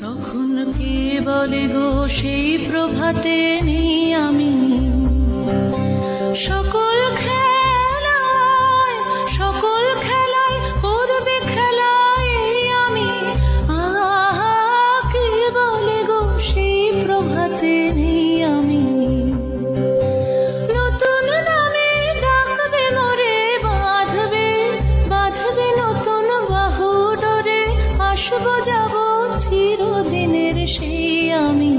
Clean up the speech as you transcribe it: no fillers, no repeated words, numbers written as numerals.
তখন কে বলে গো সেই প্রভাতে নেই আমি, সকল খেলায় করবে খেলায় আমি। আহা কে বলে গো সেই প্রভাতে নেই আমি, নতুন নামে ডাকবে মোরে, বাঁধবে নতুন বাহু ডোরে, আসবো যাব চিরদিনের সেই আমি।